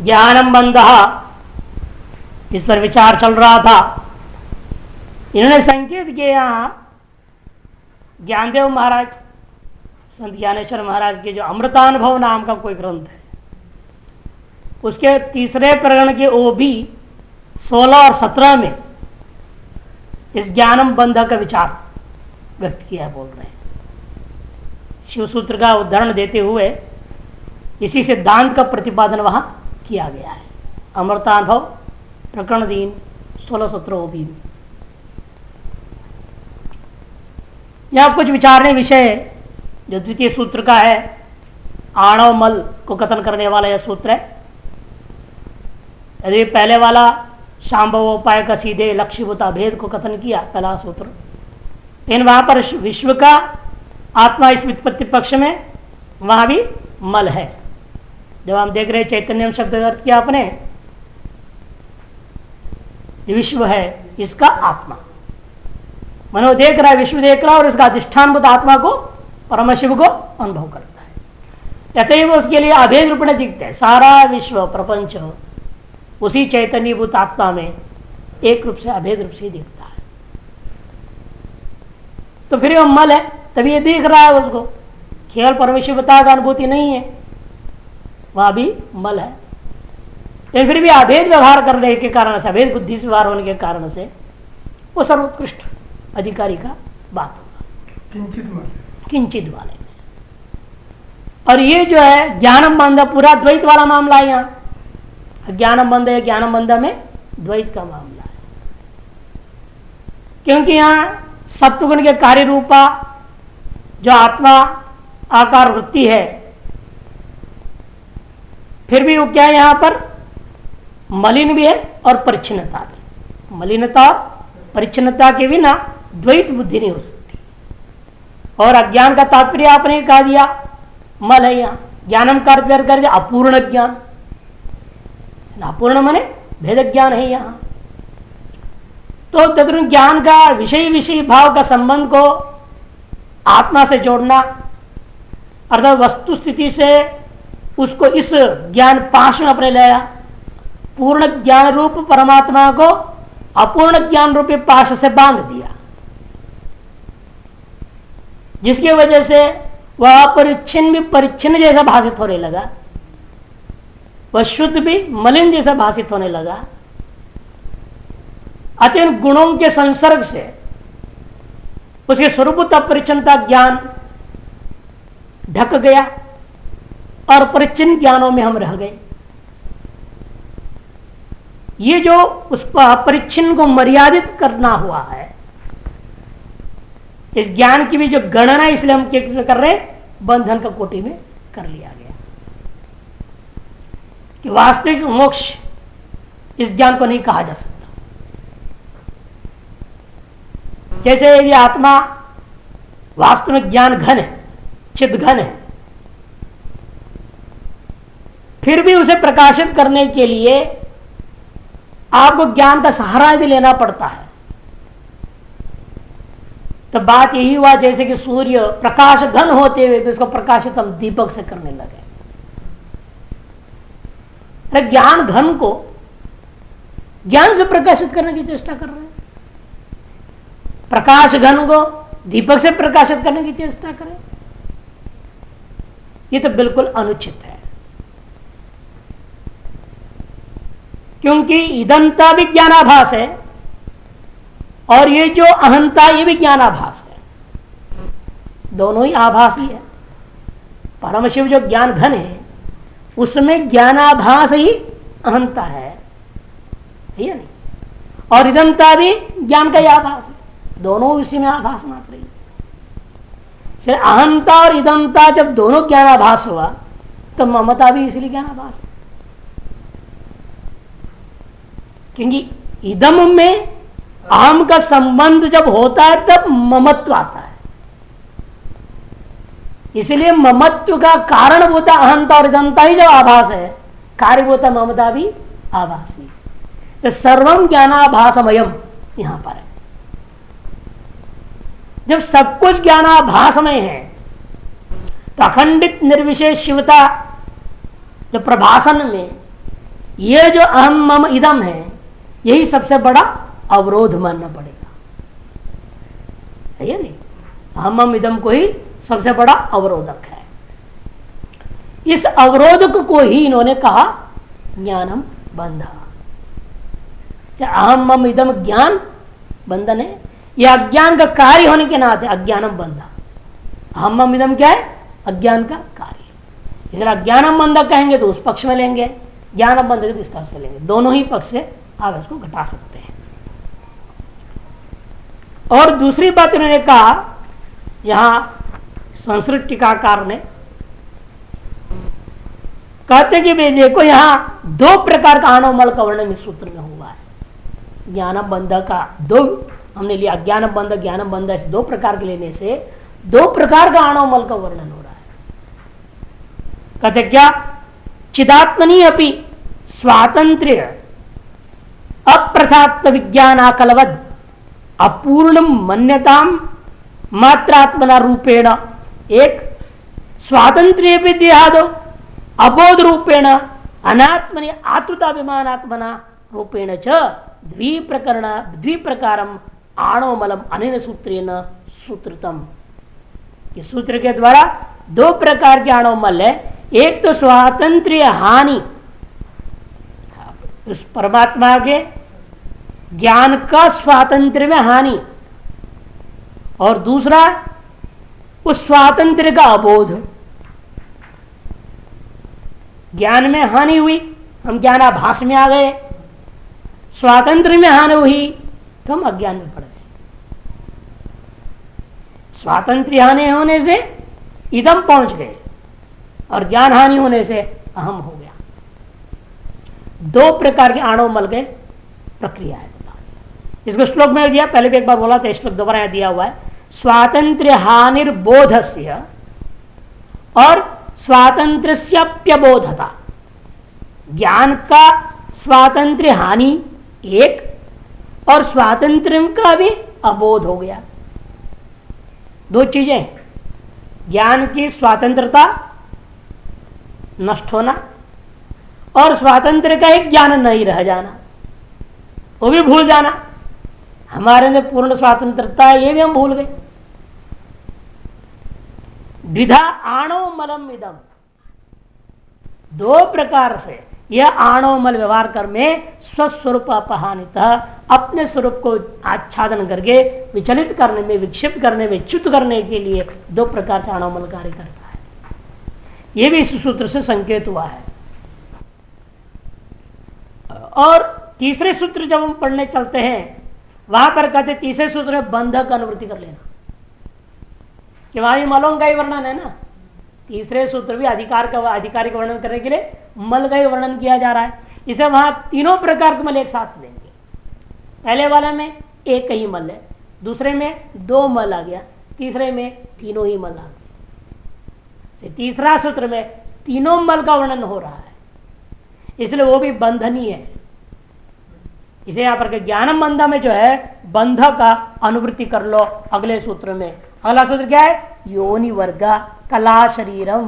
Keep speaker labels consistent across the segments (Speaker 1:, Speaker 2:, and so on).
Speaker 1: ज्ञानम बंध, इस पर विचार चल रहा था। इन्होंने संकेत किया यहां ज्ञानदेव महाराज, संत ज्ञानेश्वर महाराज के जो अमृतानुभव नाम का कोई ग्रंथ है, उसके तीसरे प्रकरण के ओबी 16 और 17 में इस ज्ञानम बंध का विचार व्यक्त किया, बोल रहे हैं। शिव सूत्र का उदाहरण देते हुए इसी सिद्धांत का प्रतिपादन वहां किया गया है। अमृतानुभव प्रकरण 3 16-17 ओबी में यहां कुछ विचारने विषय जो द्वितीय सूत्र का है, आणव मल को कथन करने वाला यह सूत्र है। यदि पहले वाला शांभव उपाय का सीधे लक्ष्यभूत अभेद को कथन किया, पहला सूत्र, लेकिन वहां पर विश्व का आत्मा इस व्युत्पत्ति पक्ष में वहां भी मल है। जब हम देख रहे चैतन्य शब्द का अर्थ किया आपने, विश्व है इसका आत्मा, मनो देख रहा है, विश्व देख रहा है और इसका अधिष्ठानभूत आत्मा को, परम शिव को अनुभव करता है। अतएव उसके लिए अभेद रूप में दिखते हैं। सारा विश्व प्रपंच उसी चैतन्यभूत आत्मा में एक रूप से अभेद रूप से दिखता है। तो फिर वो मल है, तभी ये दिख रहा है उसको, केवल परमेश्वरता का अनुभूति नहीं है, वहां भी मल है। लेकिन फिर भी अभेद व्यवहार करने के कारण से, अभेद बुद्धि से व्यवहार होने के कारण से वो सर्वोत्कृष्ट अधिकारी का बात होगा, किंचित वाले में। और ये जो है ज्ञानम बंध पूरा द्वैत वाला मामला है। यहाँ ज्ञानम बंध है, ज्ञानम बंध में द्वैत का मामला है, क्योंकि यहाँ सत्वगुण के कार्य रूपा जो आत्मा आकार वृत्ति है, फिर भी वो क्या है, यहां पर मलिन भी है और परिच्छिन्नता भी। मलिनता और परिच्छिन्नता के बिना द्वैत बुद्धि नहीं हो सकती। और अज्ञान का तात्पर्य आपने कहा दिया मल है। यहां ज्ञानम का अर्थ कर दिया अपूर्ण ज्ञान, अपूर्ण माने भेद ज्ञान है यहां। तो तदनु ज्ञान का विषय विषय भाव का संबंध को आत्मा से जोड़ना, अर्थात वस्तु स्थिति से उसको इस ज्ञान पाश में अपने लाया, पूर्ण ज्ञान रूप परमात्मा को अपूर्ण ज्ञान रूपी पाश से बांध दिया, जिसकी वजह से वह अपरिच्छिन्न भी परिच्छिन्न जैसा भाषित होने लगा, वह शुद्ध भी मलिन जैसा भाषित होने लगा। अत्यंत गुणों के संसर्ग से उसके स्वरूपत अपरिच्छिन्नता ज्ञान ढक गया और परिच्छिन्न ज्ञानों में हम रह गए। ये जो उस परिच्छिन्न को मर्यादित करना हुआ है, इस ज्ञान की भी जो गणना इसलिए हम किस कर रहे हैं, बंधन का कोटि में कर लिया गया कि वास्तविक मोक्ष इस ज्ञान को नहीं कहा जा सकता। जैसे यदि आत्मा वास्तव में ज्ञान घन है, चिद घन है, फिर भी उसे प्रकाशित करने के लिए आपको ज्ञान का सहारा भी लेना पड़ता है। तो बात यही हुआ जैसे कि सूर्य प्रकाश घन होते हुए भी उसको प्रकाशित हम दीपक से करने लगे। अरे ज्ञान घन को ज्ञान से प्रकाशित करने की चेष्टा कर रहे हैं, प्रकाश घन को दीपक से प्रकाशित करने की चेष्टा करें, ये तो बिल्कुल अनुचित है। क्योंकि इदंता भी ज्ञानाभास है और ये जो अहंता ये भी ज्ञानाभास है, दोनों ही आभास ही है। परम शिव जो ज्ञान घन है उसमें ज्ञानाभास ही अहंता है या नहीं, और इदंता भी ज्ञान का ही आभास है, दोनों इसी में आभास मात्र ही। सिर्फ अहंता और इदंता जब दोनों ज्ञानाभास हुआ तो ममता भी इसलिए ज्ञानाभास है, क्योंकि इदम में अहम का संबंध जब होता है तब ममत्व आता है। इसलिए ममत्व का कारणभूत अहंता और इदंता ही जब आभास है, कार्यभूत ममता भी आभास ही। तो सर्वम ज्ञानाभासमयम यहां पर है। जब सब कुछ ज्ञानाभासमय है तो अखंडित निर्विशेष शिवता जो प्रभासन में ये जो अहम मम इदम है, यही सबसे बड़ा अवरोध मानना पड़ेगा, है ये नहीं? अहम मम इदम को ही सबसे बड़ा अवरोधक है। इस अवरोधक को ही इन्होंने कहा ज्ञानम बंध। अहम मम इदम ज्ञान बंधन है, यह अज्ञान का कार्य होने के नाते अज्ञानम बंध। अहम मम इदम क्या है? अज्ञान का कार्य। इसलिए अज्ञानम बंध कहेंगे तो उस पक्ष में लेंगे, ज्ञानम बंध तो इस तरह से लेंगे। दोनों ही पक्ष से आप इसको घटा सकते हैं। और दूसरी बात उन्होंने कहा, यहां संस्कृत टीकाकार ने कहते कि देखो यहां दो प्रकार का आणवमल का वर्णन इस सूत्र में हुआ है। ज्ञानम बंध का दो हमने लिया, अज्ञानम बंध ज्ञानम बंध, इस दो प्रकार के लेने से दो प्रकार का आणवमल का वर्णन हो रहा है। कहते क्या? चिदात्मनि अपि स्वातंत्र्य अप्रथात्म विज्ञानाकलवद अपूर्ण मन्यताम मात्रात्मना रूपेण एक स्वातंत्र्य विद्यादो अबोध रूपेण अनात्मनि आतृताभिमानात्मना रूपेण च द्विप्रकारम आणवमलम अनेन सूत्रेण सूत्रतम। इस सूत्र के द्वारा दो प्रकार के आणवमल है। एक तो स्वातंत्र्य हानि, उस परमात्मा के ज्ञान का स्वातंत्र्य में हानि, और दूसरा उस स्वातंत्र्य का अबोध। ज्ञान में हानि हुई, हम ज्ञानाभास में आ गए, स्वातंत्र्य में हानि हुई तो हम अज्ञान में पड़ गए। स्वातंत्र्य हानि होने से इदम पहुंच गए और ज्ञान हानि होने से अहम हो गया। दो प्रकार के आणवमल के प्रक्रिया है। इसको श्लोक में दिया, पहले भी एक बार बोला था, श्लोक दोबारा दिया हुआ है। स्वातंत्र्य हानिर्बोधस्य और स्वातंत्र्यप्यबोधता। ज्ञान का स्वातंत्र्य हानि एक और स्वातंत्र्य का भी अबोध हो गया। दो चीजें, ज्ञान की स्वतंत्रता नष्ट होना और स्वातंत्र्य का एक ज्ञान नहीं रह जाना, वो भी भूल जाना। हमारे में पूर्ण स्वतंत्रता है, ये भी हम भूल गए। द्विधा आणवमलम इदम, दो प्रकार से यह आणवमल व्यवहार कर में स्वस्वरूप अपहानित, अपने स्वरूप को आच्छादन करके विचलित करने में, विक्षिप्त करने में, च्युत करने के लिए दो प्रकार से आणवमल कार्य करता है। यह भी इस सूत्र से संकेत हुआ है। और तीसरे सूत्र जब हम पढ़ने चलते हैं, वहां पर कहते तीसरे सूत्र में बंधक अनुवृत्ति कर लेना, कि वहां मलों का ही वर्णन है ना। तीसरे सूत्र भी अधिकार का अधिकारी का वर्णन करने के लिए मल का ही वर्णन किया जा रहा है। इसे वहां तीनों प्रकार के मल एक साथ लेंगे। पहले वाले में एक ही मल है, दूसरे में दो मल आ गया, तीसरे में तीनों ही मल आ गए। तीसरा सूत्र में तीनों मल का वर्णन हो रहा है, इसलिए वो भी बंधनी है। इसे यहां पर ज्ञानम बंध में जो है बंध का अनुवृत्ति कर लो अगले सूत्र में। अगला सूत्र क्या है? योनि वर्ग कला शरीरम।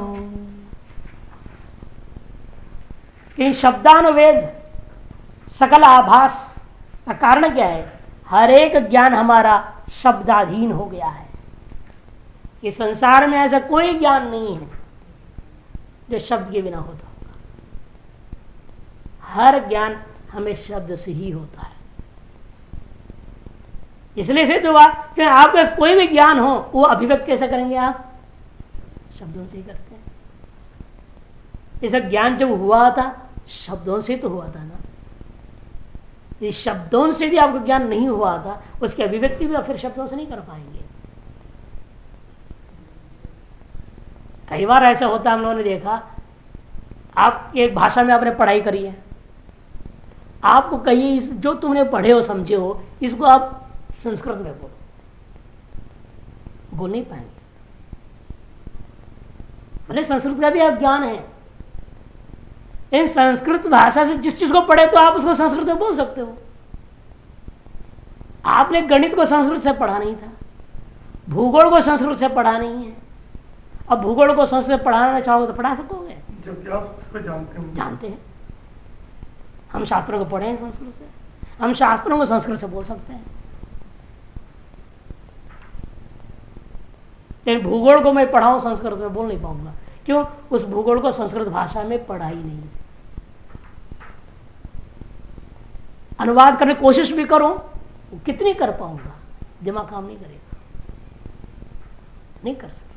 Speaker 1: कि शब्दानुवेद सकल आभास का कारण क्या है? हर एक ज्ञान हमारा शब्दाधीन हो गया है। कि संसार में ऐसा कोई ज्ञान नहीं है जो शब्द के बिना होता होगा। हर ज्ञान हमें शब्द से ही होता है। इसलिए सिद्ध हुआ कि आपके पास कोई भी ज्ञान हो, वो अभिव्यक्त कैसे करेंगे? आप शब्दों से ही करते हैं। इस ज्ञान जब हुआ था शब्दों से तो हुआ था ना। इस शब्दों से भी आपको ज्ञान नहीं हुआ था, उसकी अभिव्यक्ति भी आप फिर शब्दों से नहीं कर पाएंगे। कई बार ऐसा होता है, हम लोगों ने देखा, आप एक भाषा में आपने पढ़ाई करी है, आपको कहिए जो तुमने पढ़े हो समझे हो इसको आप संस्कृत में बोल नहीं पाएंगे। भले संस्कृत का भी आप ज्ञान है, इन संस्कृत भाषा से जिस चीज को पढ़े तो आप उसको संस्कृत में बोल सकते हो। आपने गणित को संस्कृत से पढ़ा नहीं था, भूगोल को संस्कृत से पढ़ा नहीं है। अब भूगोल को संस्कृत पढ़ाना चाहोगे तो पढ़ा सकोगे?
Speaker 2: जब जानते हैं।
Speaker 1: जानते हैं। हम शास्त्रों को पढ़े हैं संस्कृत से, हम शास्त्रों को संस्कृत से बोल सकते हैं। लेकिन भूगोल को मैं पढ़ाऊं संस्कृत में बोल नहीं पाऊंगा। क्यों? उस भूगोल को संस्कृत भाषा में पढ़ा ही नहीं। अनुवाद करने की कोशिश भी करूं, कितनी कर पाऊंगा? दिमाग काम नहीं करेगा, नहीं कर सकते।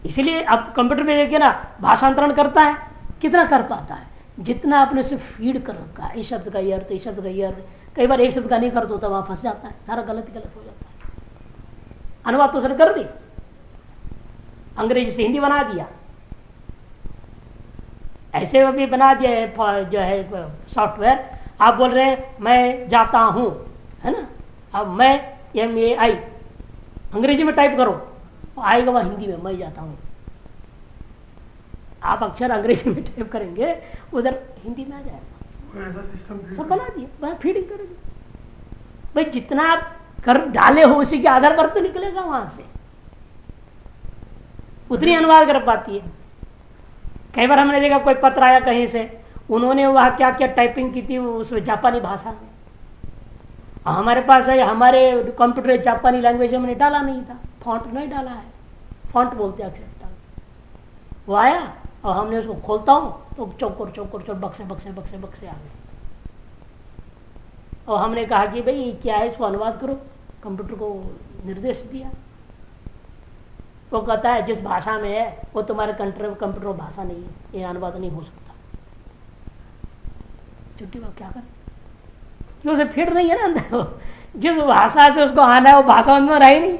Speaker 1: इसीलिए अब कंप्यूटर में देखिए ना, भाषांतरण करता है, कितना कर पाता है? जितना आपने से फीड कर रखा है, इस शब्द का ये अर्थ, इस शब्द का ये अर्थ। कई बार एक शब्द का नहीं करता होता, वहां फंस जाता है, सारा गलत गलत हो जाता है। अनुवाद तो उसने कर दी, अंग्रेजी से हिंदी बना दिया, ऐसे भी बना दिया है जो है सॉफ्टवेयर। आप बोल रहे हैं मैं जाता हूं, है ना, अब मैं MAI अंग्रेजी में टाइप करो, आएगा वह हिंदी में मैं जाता हूं। आप अक्षर अंग्रेजी में टाइप करेंगे, उधर हिंदी में आ जाएगा। सब बना दिया, वह फीडिंग करेंगे। भाई जितना आप कर डाले हो उसी के आधार पर तो निकलेगा वहां से, उतनी अनुवाद कर पाती है। कई बार हमने देखा कोई पत्र आया कहीं से, उन्होंने वह क्या क्या टाइपिंग की थी उसमें जापानी भाषा में। हमारे पास है, हमारे कंप्यूटर जापानी लैंग्वेज में हमने डाला नहीं था, फॉन्ट नहीं डाला है, फॉन्ट बोलते अक्षर वो आया और हमने उसको खोलता हूं तो चौकोर चौकोर चौर बक्से बक्से बक्से बक्से आ गए। और हमने कहा कि भाई क्या है, इसको अनुवाद करो। कंप्यूटर को निर्देश दिया, वो कहता है जिस भाषा में है वो तुम्हारे कंप्यूटर भाषा नहीं है, ये अनुवाद नहीं हो सकता। छुट्टी बात क्या करें, क्यों उसे फिट नहीं है ना अंदर, जिस भाषा से उसको आना है वो भाषा में रही नहीं।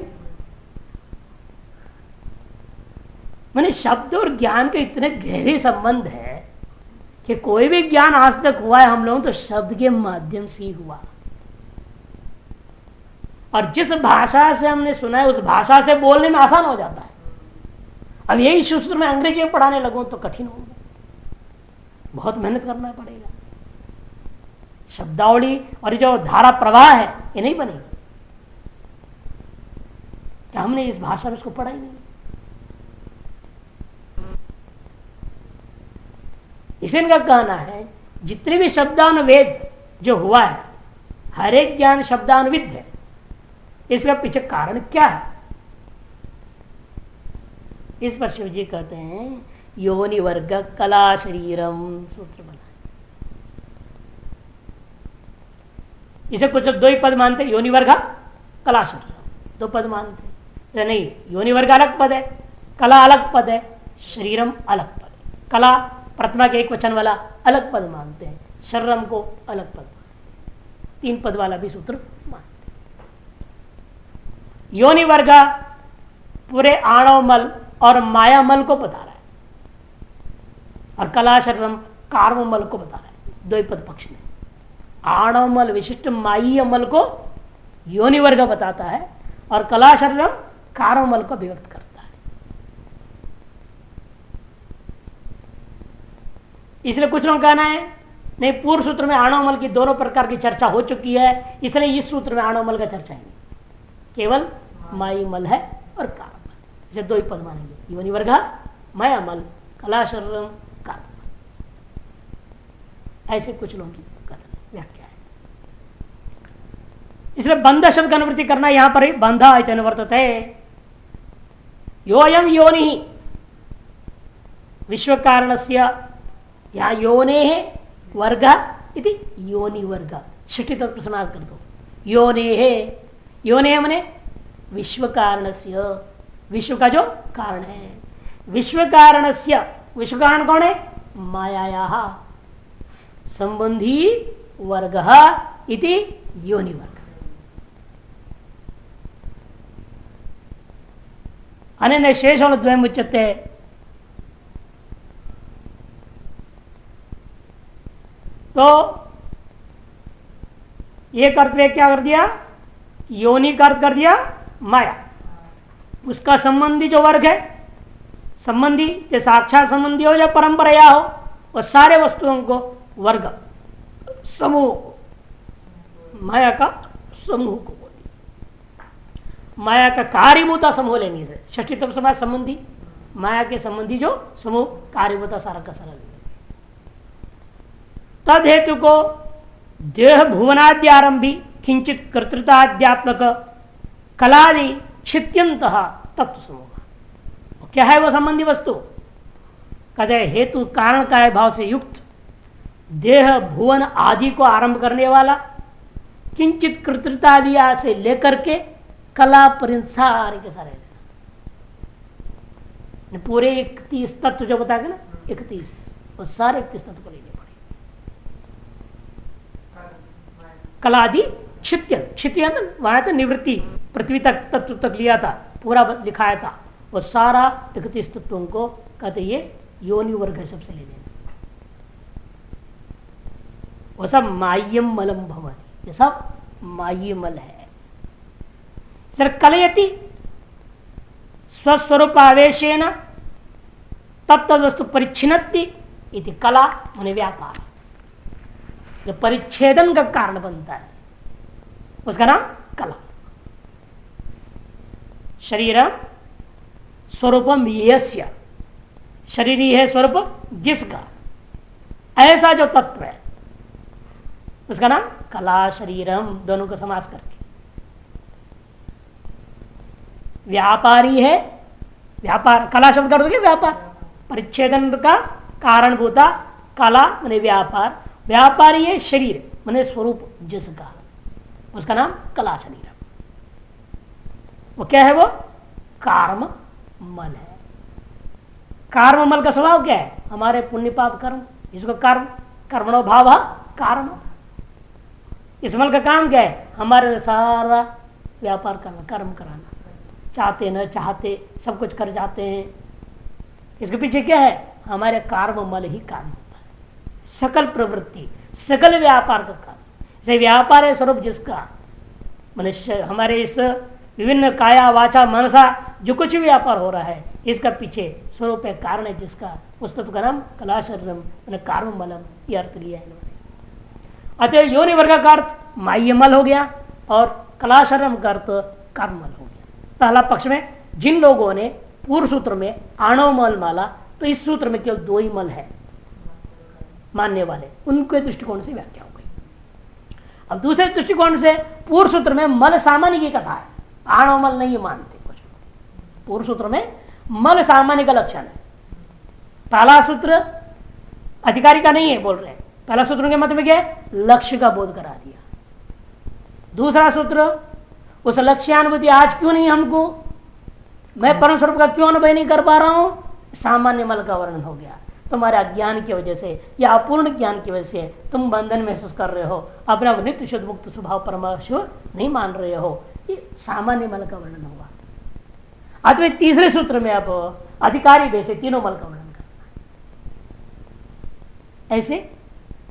Speaker 1: मैंने शब्द और ज्ञान के इतने गहरे संबंध है कि कोई भी ज्ञान आज तक हुआ है हम लोगों तो शब्द के माध्यम से ही हुआ। और जिस भाषा से हमने सुना है उस भाषा से बोलने में आसान हो जाता है। अब यही सूत्र में अंग्रेजी में पढ़ाने लगूं तो कठिन होगा, बहुत मेहनत करना पड़ेगा। शब्दावली और जो धारा प्रवाह है ये नहीं बनेगी कि हमने इस भाषा में इसको पढ़ा ही नहीं। इसे इनका कहना है जितने भी शब्दानुवेद जो हुआ है, हर एक ज्ञान शब्दानुविद है। इसका पीछे कारण क्या है? इस पर शिव जी कहते हैं योनि वर्ग कला शरीरम सूत्र बना। इसे कुछ दो ही पद मानते, योनि वर्ग कला शरीरम, दो पद मानते नहीं। योनि वर्ग अलग पद है, कला अलग पद है, शरीरम अलग पद है। कला प्रथमा के एक वचन वाला अलग पद मानते हैं, शरीरम को अलग पद, तीन पद वाला भी सूत्र मानते हैं। योनि वर्ग पूरे आणव मल और माया मल को बता रहा है, और कला शरीरम कार्म मल को बता रहा है। दो ही पद पक्ष में आणव मल विशिष्ट मायीय मल को योनि वर्ग बताता है, और कला शरीरम कार्म मल को अभिव्यक्त करता है। इसलिए कुछ लोग कहना है नहीं, पूर्व सूत्र में आणव मल की दोनों प्रकार की चर्चा हो चुकी है, इसलिए इस सूत्र में आणव मल का चर्चा है नहीं, केवल माई मल है और कार्म मल। इसे दो ही पद मानेंगे, योनि वर्ग माया मल कला शरीरम कार्म मल। ऐसे कुछ लोगों की व्याख्या है। इसलिए बंध शब्द का अनुवृत्ति करना यहां पर बंधा अनुवर्तते योयम योनि विश्व कारणस्य, यहां योने वर्ग इति योनि वर्ग षष्ठी तत्व समास कर दो। योने मने विश्व कारणस्य, विश्व का जो कारण है। विश्व कारणस्य, विश्व कारण कौन है? मायायाः संबंधी वर्ग इति योनि वर्ग। अनेन शेषण द्वयम् उच्यते। तो एक अर्थ में क्या कर दिया? योनि का अर्थ कर दिया माया, उसका संबंधी जो वर्ग है, संबंधी जो साक्षात संबंधी हो या परंपरा हो, वो सारे वस्तुओं को वर्ग समूह को, माया का समूह को बोलिए। माया का कार्यभूता समूह लेने से षष्ठी तत्व समास संबंधी, माया के संबंधी जो समूह कार्य होता सारा का सारा तद हेतु को देह भुवनाद्य आरंभी किंचित कर्तृताध्यात्मक कलादि छित्यंत तत्व समूह। क्या है वो संबंधी वस्तु? कहते हेतु कारण काय भाव से युक्त देह भुवन आदि को आरंभ करने वाला किंचित कर्तृतादि से लेकर के कला पर्यंत सारे के सारे पूरे 31 तत्व जो बताएगा ना 31 वो सारे 31 तत्व को लेने पड़े। कलादि क्षित्यंत वहां था निवृत्ति पृथ्वी तक तत्व तक लिया था पूरा लिखाया था वो सारा 31 तत्वों को कहते ये योनि वर्ग है सबसे लेने वो सब माय्यम मलम भवन ये सब माय्य मल है। सर कलयति स्वस्वरूप आवेशेन तत्त वस्तु परिच्छिन्नति इति कला माने व्यापार जो परिच्छेदन का कारण बनता है उसका नाम कला। शरीर स्वरूपम यस्य शरीर ही है स्वरूप जिसका ऐसा जो तत्व है उसका नाम कला शरीरम दोनों को समास करके व्यापारी है। व्यापार कला शब्द कर दोगे व्यापार परिच्छेदन का कारण होता कला माने व्यापार व्यापारी है शरीर माने स्वरूप जिसका उसका नाम कला शरीर। वो क्या है? वो कार्म मल है। कार्म मल का स्वभाव क्या है? हमारे पुण्य पाप कर्म इसको कर्म कर्मणो भाव कारण। इस मल का काम क्या है? हमारे सारा व्यापार करना कर्म कराना चाहते न चाहते सब कुछ कर जाते हैं। इसके पीछे क्या है? हमारे कर्म मल ही कारण होता है। सकल प्रवृत्ति सकल व्यापार का कारण से व्यापार है स्वरूप जिसका मनुष्य हमारे इस विभिन्न काया वाचा मनसा जो कुछ भी व्यापार हो रहा है इसका पीछे स्वरूप है कारण है जिसका उस तत्व का नाम कला शरीरम कर्म मलम ये अर्थ लिया है इन्होंने। अतः योनि वर्ग का अर्थ माह्य मल हो गया और कला शरीरम का अर्थ कर्म मल हो गया। पहला पक्ष में जिन लोगों ने पूर्व सूत्र में आणव मल माला तो इस सूत्र में केवल 2 ही मल है मानने वाले उनके दृष्टिकोण से व्याख्या हो गई। अब दूसरे दृष्टिकोण से पूर्व सूत्र में मल सामान्य की कथा है आणव मल नहीं मानते कुछ। पूर्व सूत्र में मल सामान्य का लक्षण है। पहला सूत्र अधिकारी का नहीं है बोल रहे हैं। पहला सूत्र के मत में क्या है? लक्ष्य का बोध करा दिया। दूसरा सूत्र उस लक्ष्यानुभूति आज क्यों नहीं हमको मैं परम स्वरूप का क्यों अनुभव नहीं कर पा रहा हूं सामान्य मल का वर्णन हो गया। तुम्हारे अज्ञान की वजह से या अपूर्ण ज्ञान की वजह से तुम बंधन महसूस कर रहे हो अपना नित्य शुद्ध मुक्त स्वभाव परमाशिव नहीं मान रहे हो ये सामान्य मल का वर्णन होगा। अथवा तीसरे सूत्र में अब अधिकारी वैसे तीनों मल का वर्णन करना है। ऐसे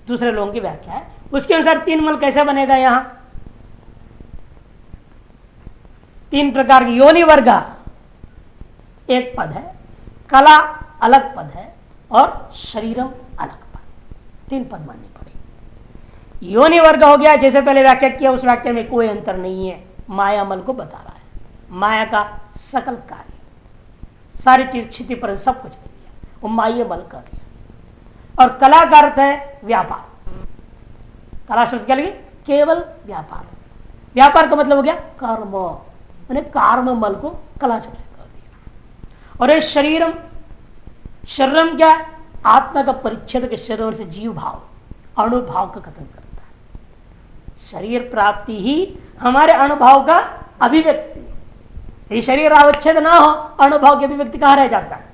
Speaker 1: दूसरे लोगों की व्याख्या है। उसके अनुसार 3 मल कैसे बनेगा? यहां 3 प्रकार की योनि वर्ग एक पद है कला अलग पद है और शरीरम अलग पद 3 पद मानने पड़े। योनि वर्ग हो गया जैसे पहले व्याख्या किया उस वाक्य में कोई अंतर नहीं है माया मल को बता रहा है। माया का सकल कार्य सारी चीज क्षिति पर सब कुछ ले लिया वो माया मल कर दिया। और कला का अर्थ है व्यापार। कला शब्द क्या लगे? केवल व्यापार। व्यापार का मतलब हो गया कर्म मैंने कर्म मल को कला शब्द से कर दिया। और ये शरीरम शरीरम क्या? आत्मा का परिच्छेद के शरीर से जीव भाव अणुभाव का कथन करता है। शरीर प्राप्ति ही हमारे अणुभाव का अभिव्यक्ति। ये शरीर अवच्छेद ना हो अणुभाव की अभिव्यक्ति कहां रह जाता है?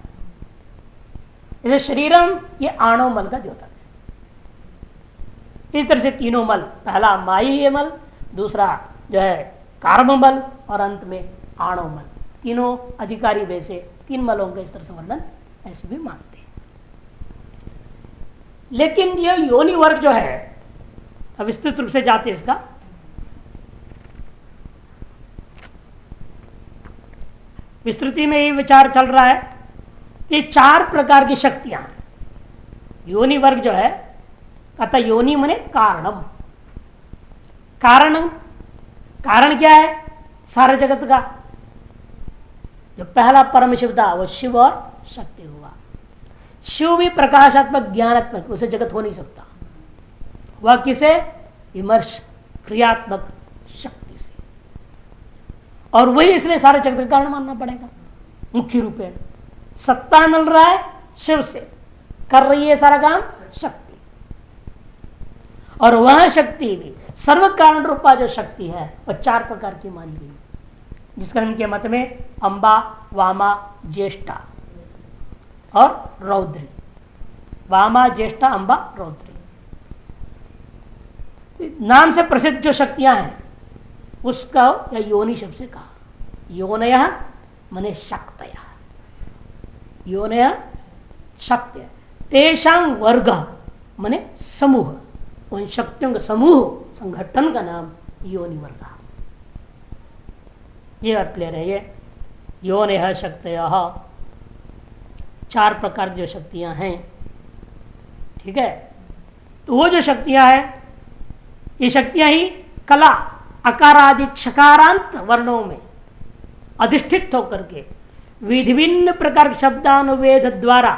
Speaker 1: इसे शरीरम ये आणव मल का द्योतक है। इस तरह से तीनों मल पहला माय्य मल दूसरा जो है कर्म मल और अंत में आणव मल तीनों अधिकारी वैसे 3 मलों का इस तरह से वर्णन ऐसे भी मानते हैं। लेकिन यह योनि वर्ग जो है अब विस्तृत रूप से जाते इसका विस्तृति में ये विचार चल रहा है कि 4 प्रकार की शक्तियां हैं। योनि वर्ग जो है अतः योनि मने कारणम। कारण क्या है? सारे जगत का जो पहला परम शिव था वो शिव और शक्ति हुआ। शिव भी प्रकाशात्मक ज्ञानात्मक, उसे जगत हो नहीं सकता। वह किसे? विमर्श क्रियात्मक शक्ति से, और वही इसलिए सारे जगत का कारण मानना पड़ेगा। मुख्य रूपेण सत्ता मिल रहा है शिव से, कर रही है सारा काम शक्ति, और वह शक्ति भी सर्व कारण रूपा जो शक्ति है वह 4 प्रकार की मानी गई, जिसका इनके मत में अंबा, वामा, ज्येष्ठा और रौद्री। वामा, ज्येष्ठा, अंबा, रौद्री नाम से प्रसिद्ध जो शक्तियां हैं उसका या योनि शब्द से कहा। योनय मने शक्तय, योनय शक्ति, तेषां वर्ग मने समूह, उन शक्तियों का समूह संगठन का नाम योनि वर्ग। ये अर्थ ले रहे हैं। योनय शक्तयः 4 प्रकार की जो शक्तियां हैं, ठीक है। तो वो जो शक्तियां हैं, ये शक्तियां ही कला अकारादि क्षकारांत वर्णों में अधिष्ठित होकर के विभिन्न प्रकार के शब्दानुवेद द्वारा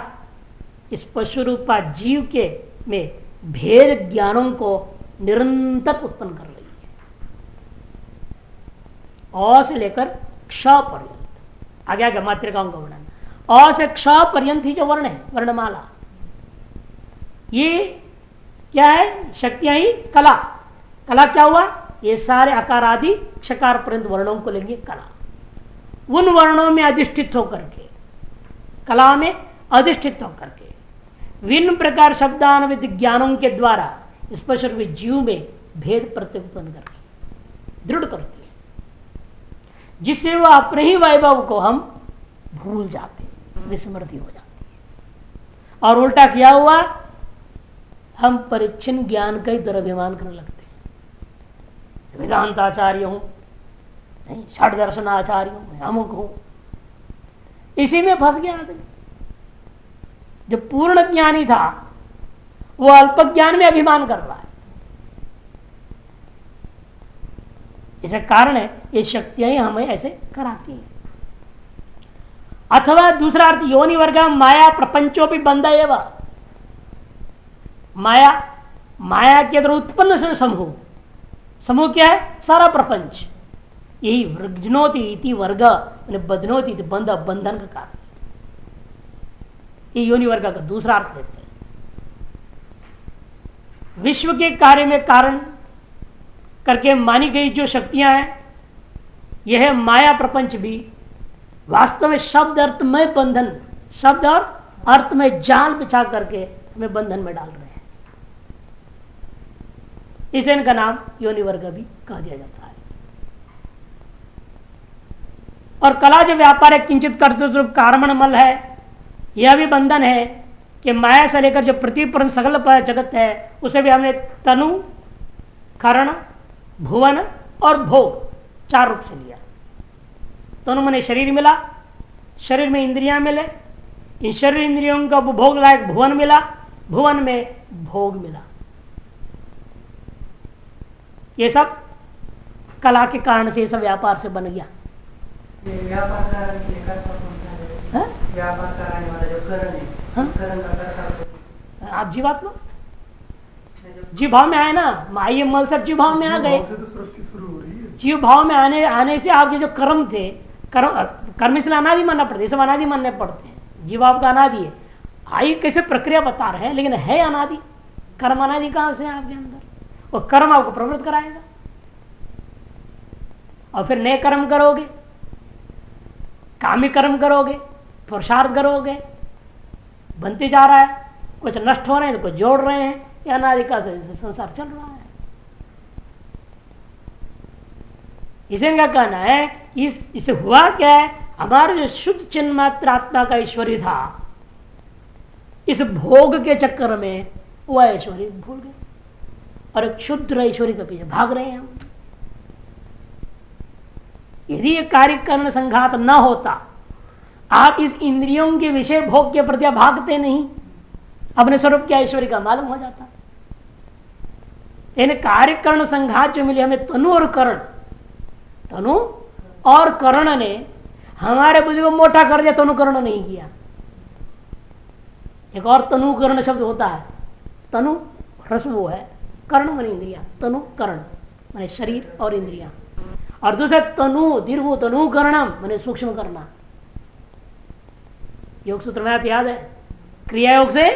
Speaker 1: इस पशु रूपा जीव के में भेद ज्ञानों को निरंतर उत्पन्न कर रही है। अ से लेकर क्ष पर्यंत, आगे आगे मात्रिकाओं का वर्णन। अ से क्ष पर्यंत ही जो वर्ण है, वर्णमाला, ये क्या है? शक्तियां ही कला। कला क्या हुआ? ये सारे आकार आदि क्षकार पर्यंत वर्णों को लेंगे कला। उन वर्णों में अधिष्ठित होकर के, कला में अधिष्ठित होकर के विभिन्न प्रकार शब्दानुविद ज्ञानों के द्वारा स्पष्ट रूप जीव में भेद प्रत्यय उत्पन्न करती है, दृढ़ करती है, जिससे वह अपने ही वैभव को हम भूल जाते हैं, विस्मृति हो जाती है। और उल्टा किया हुआ, हम परिच्छिन्न ज्ञान का ही दुर्भिमान करने लगते हैं। वेदांताचार्य हूं, नहीं षड दर्शनाचार्य हूं, अमुक हूं, इसी में फंस गया आदमी। जो पूर्ण ज्ञानी था वो अल्प ज्ञान में अभिमान कर रहा है। इसका कारण है ये शक्तियां ही हमें ऐसे कराती हैं। अथवा दूसरा अर्थ योनि वर्ग माया प्रपंचोपि बंध एवं, माया, माया के अंदर उत्पन्न समूह, समूह क्या है? सारा प्रपंच। यही वृग्नोति इति वर्ग, बदनोति इति बंध, बंधन का कारण। ये योनि वर्ग का दूसरा अर्थ लेते हैं। विश्व के कार्य में कारण करके मानी गई जो शक्तियां हैं, यह माया प्रपंच भी वास्तव में शब्द अर्थ में बंधन, शब्द और अर्थ में जाल बिछा करके हमें बंधन में डाल रहे हैं। इसे इनका नाम योनि वर्ग भी कह दिया जाता है। और कला जो व्यापार है, किंचित कर्तृत्व कारण मल है, यह भी बंधन है कि माया से लेकर जो पृथ्वी पर सकल जगत है उसे भी हमने तनु, करण, भुवन और भोग 4 रूप से लिया। तनु माने शरीर मिला, शरीर में इंद्रियां मिले, इन शरीर इंद्रियों का उपभोग लायक भुवन मिला, भुवन में भोग मिला। ये सब कला के कारण से, ये सब व्यापार से बन गया। आप जीवात्मा जीव भाव में आए ना, माई मल सब जीव भाव में आ गए। जीव भाव में आने से आपके जो कर्म थे, कर्म इसलिए अनादि मानना पड़ता है, सब अनादि मानने पड़ते हैं। जीव आपका अनादि है। आई कैसे प्रक्रिया बता रहे हैं, लेकिन है अनादि। कर्म अनादि कहां से है आपके अंदर? और कर्म आपको प्रवृत्त कराएगा, और फिर नए कर्म करोगे, कामी कर्म करोगे, पुरुषार्थ करोगे, बनते जा रहा है। कुछ नष्ट हो रहे हैं तो कुछ जोड़ रहे हैं। या अनादिका से संसार चल रहा है। इसे क्या कहना है? इसे हुआ क्या है? हमारा जो शुद्ध चिन्ह मात्र आत्मा का ईश्वरी था, इस भोग के चक्कर में वह ऐश्वर्य भूल गए और एक शुद्ध ऐश्वर्य के पीछे भाग रहे हैं हम। यदि ये कार्यकरण संघात न होता, आप इस इंद्रियों के विषय भोग के प्रति भागते नहीं, अपने स्वरूप के ऐश्वर्य का मालूम हो जाता। इन कार्यकरण संघात जो मिले हमें तनु और करण, तनु और करण ने हमारे बुद्धि को मोटा कर दिया, तनु करण नहीं किया। एक और तनु कर्ण शब्द होता है। तनु रस वो है, कर्ण मन इंद्रिया, तनु कर्ण माने शरीर और इंद्रिया, और दूसरा तनु दीर्घ तनु कर्णम माने सूक्ष्म करना। योग सूत्र में आप याद है, क्रिया योग से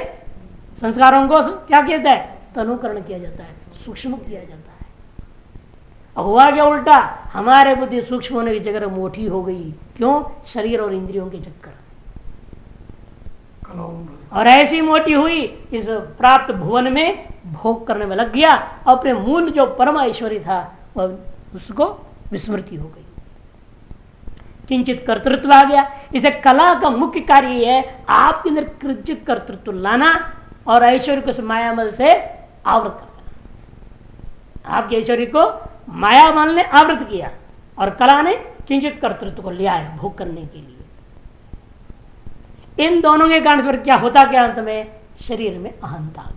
Speaker 1: संस्कारों को क्या कहता है? तनुकरण किया जाता है, सूक्ष्म किया जाता है। अब हुआ क्या उल्टा, हमारे बुद्धि सूक्ष्म होने की जगह मोटी हो गई। क्यों? शरीर और इंद्रियों के चक्कर। और ऐसी मोटी हुई, इस प्राप्त भुवन में भोग करने में लग गया, अपने मूल जो परम ऐश्वर्य था वह उसको विस्मृति हो गई, किंचित कर्तृत्व आ गया। इसे कला का मुख्य कार्य यह है, आपके अंदर कृचित कर्तृत्व लाना और ऐश्वर्य को मायामल से आवृत कर देना। आपके ऐश्वर्य को मायामल ने आवृत किया और कला ने किंचित कर्तृत्व को लिया है भोग करने के लिए। इन दोनों के कारण पर क्या होता, क्या अंत में शरीर में अहंता आ गई।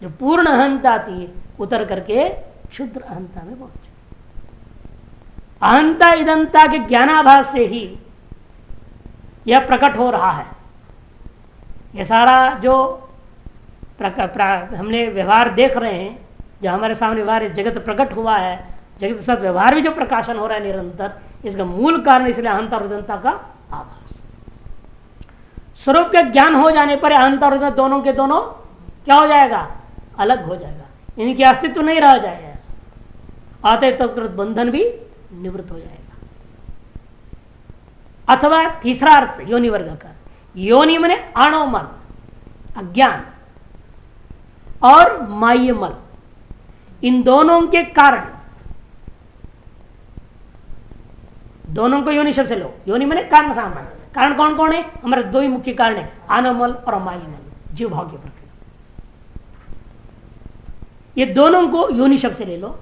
Speaker 1: जो पूर्ण अहंता थी उतर करके शुद्ध अहंता में पहुंचे। अहंता इदंता के ज्ञानाभास से ही यह प्रकट हो रहा है। यह सारा जो हमने व्यवहार देख रहे हैं, जो हमारे सामने व्यवहार जगत प्रकट हुआ है, जगत के साथ व्यवहार भी जो प्रकाशन हो रहा है निरंतर, इसका मूल कारण इसलिए अहंता और उदंता का आभास। स्वरूप के ज्ञान हो जाने पर अहंता और उदंता दोनों के दोनों क्या हो जाएगा? अलग हो जाएगा, इनकी अस्तित्व नहीं रह जाएगा। आते तक बंधन भी निवृत्त हो जाएगा। अथवा तीसरा अर्थ योनि वर्ग का, योनि मने आणोमल अज्ञान और मायमल, इन दोनों के कारण, दोनों को योनि शब्द से लो। योनि मने कारण सामान्य, कारण कौन कौन है? हमारे दो ही मुख्य कारण है, आनोमल और मायमल, जीव भाव की प्रक्रिया। ये दोनों को योनि शब्द से ले लो,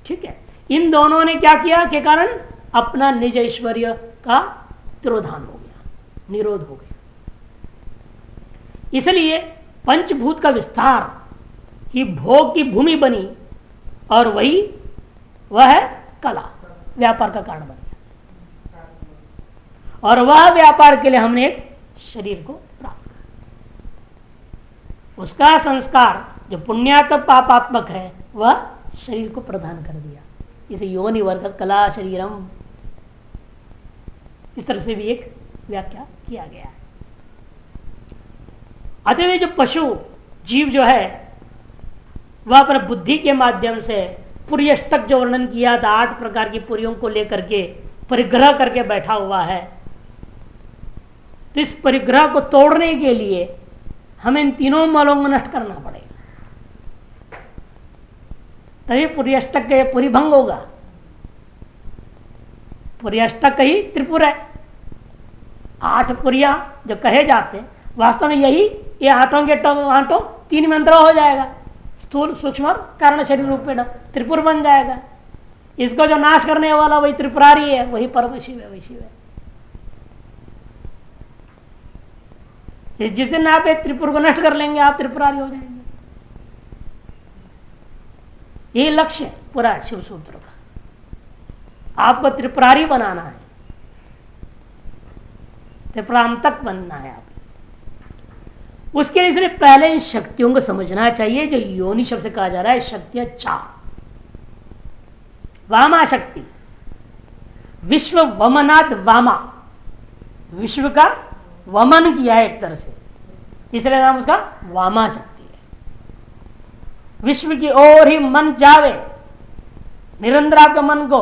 Speaker 1: ठीक है। इन दोनों ने क्या किया के कारण अपना निज ऐश्वर्य का तिरोधान हो गया, निरोध हो गया। इसलिए पंचभूत का विस्तार ही भोग की भूमि बनी और वही वह है कला, व्यापार का कारण बन गया। और वह व्यापार के लिए हमने एक शरीर को प्राप्त किया। उसका संस्कार जो पुण्यात्मक पापात्मक है वह शरीर को प्रदान कर दिया। इसे योनि वर्ग कला शरीरम, इस तरह से भी एक व्याख्या किया गया है। अतः जो पशु जीव जो है वह अपने बुद्धि के माध्यम से पुर्यष्टक जो वर्णन किया था, 8 प्रकार की पुरियों को लेकर के परिग्रह करके बैठा हुआ है। तो इस परिग्रह को तोड़ने के लिए हमें इन तीनों मलों को नष्ट करना पड़ेगा, तभी पुर्यष्टक का पुरीभंग होगा। पुर्यष्टक ही त्रिपुर है। 8 पुरिया जो कहे जाते हैं वास्तव में यही, ये आठों के आठों 3 मंत्र हो जाएगा, स्थूल सूक्ष्म कारण शरीर रूप में त्रिपुर बन जाएगा। इसको जो नाश करने वाला वही त्रिपुरारी है, वही परम शिव है, वही शिव है। जिस दिन आप एक त्रिपुर को नष्ट कर लेंगे आप त्रिपुरारी हो जाएंगे। यही लक्ष्य है पूरा शिव सूत्र का, आपको त्रिपुरारी बनाना है, त्रिपुरांतक बनना है आप। उसके लिए इसलिए पहले इन शक्तियों को समझना चाहिए। जो योनि शब्द से कहा जा रहा है शक्तियां 4। वामा शक्ति, विश्व वमनात् वामा, विश्व का वमन किया है एक तरह से, इसलिए नाम उसका वामा शक्ति है। विश्व की ओर ही मन जावे, निरंतर आपके मन को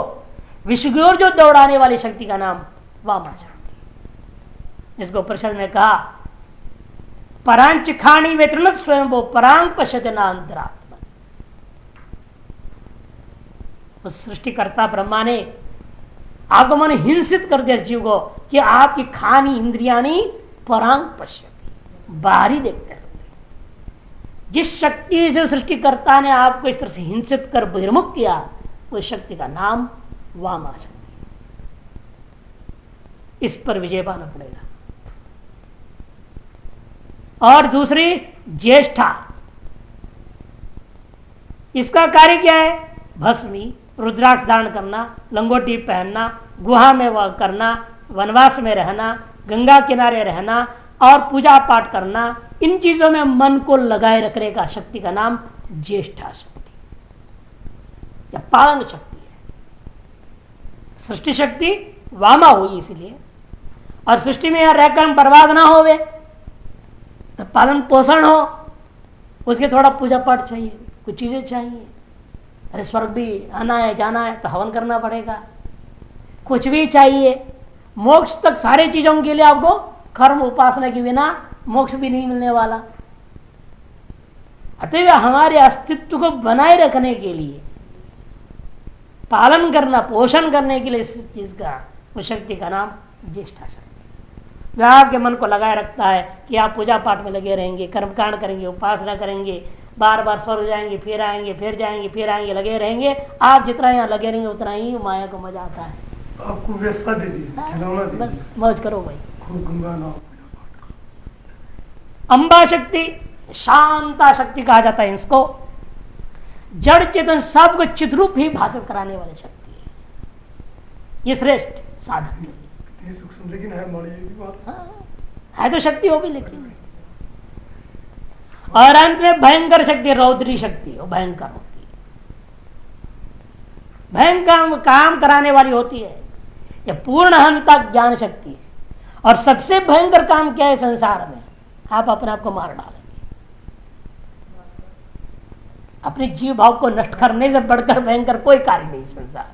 Speaker 1: विश्व की ओर जो दौड़ाने वाली शक्ति का नाम वामा शक्ति। इसको परिषद में कहा परांच खाणी वेतृणत स्वयं वो परांग पश्यते नान्तरात्मा। उस सृष्टिकर्ता ब्रह्मा ने आपको मन हिंसित कर दिया जीव को कि आपकी खानी इंद्रियाणी परांग पश्यती, बाहरी देखते हैं। जिस शक्ति से सृष्टिकर्ता ने आपको इस तरह से हिंसित कर बहिर्मुख किया, उस शक्ति का नाम वामा शक्ति। इस पर विजय पाना पड़ेगा। और दूसरी ज्येष्ठा, इसका कार्य क्या है? भस्मी, रुद्राक्ष धारण करना, लंगोटी पहनना, गुहा में वह करना, वनवास में रहना, गंगा किनारे रहना और पूजा पाठ करना, इन चीजों में मन को लगाए रखने का शक्ति का नाम ज्येष्ठा शक्ति या पालन शक्ति है। सृष्टि शक्ति वामा हुई इसलिए, और सृष्टि में यहां रहकर बर्बाद ना होवे तो पालन पोषण हो, उसके थोड़ा पूजा पाठ चाहिए, कुछ चीजें चाहिए। अरे स्वर्ग भी आना है जाना है तो हवन करना पड़ेगा, कुछ भी चाहिए। मोक्ष तक सारे चीजों के लिए आपको कर्म उपासना के बिना मोक्ष भी नहीं मिलने वाला। अतः हमारे अस्तित्व को बनाए रखने के लिए, पालन करना, पोषण करने के लिए इस चीज का, उस शक्ति का नाम ज्येष्ठा शक्ति। वह आपके मन को लगाए रखता है कि आप पूजा पाठ में लगे रहेंगे, कर्मकांड करेंगे, उपासना करेंगे, बार बार स्वर्ग जाएंगे, फिर आएंगे, फिर जाएंगे, फिर आएंगे, लगे रहेंगे। आप जितना यहाँ लगे रहेंगे उतना ही माया को मजा आता है।
Speaker 2: आपको व्यवस्था दे दी, खिलौना दे
Speaker 1: बस मौज करो भाई।
Speaker 2: गंगा नाव
Speaker 1: अंबा शक्ति शांता शक्ति कहा जाता है इसको। जड़ चेतन सबको चिद्रूप ही भाषित कराने वाली शक्ति है, ये श्रेष्ठ साधन के लिए।
Speaker 2: सूक्ष्म लेकिन है माड़ी की बात।
Speaker 1: हाँ, है तो शक्ति हो भी, लेकिन और अंत में भयंकर शक्ति, रौद्री शक्ति, वो भयंकर होती है, भयंकर काम कराने वाली होती है। यह पूर्ण हंता ज्ञान शक्ति है। और सबसे भयंकर काम क्या है संसार में? आप अपने आप को मार डालेंगे। अपने जीव भाव को नष्ट करने से बढ़कर भयंकर कोई कार्य नहीं संसार।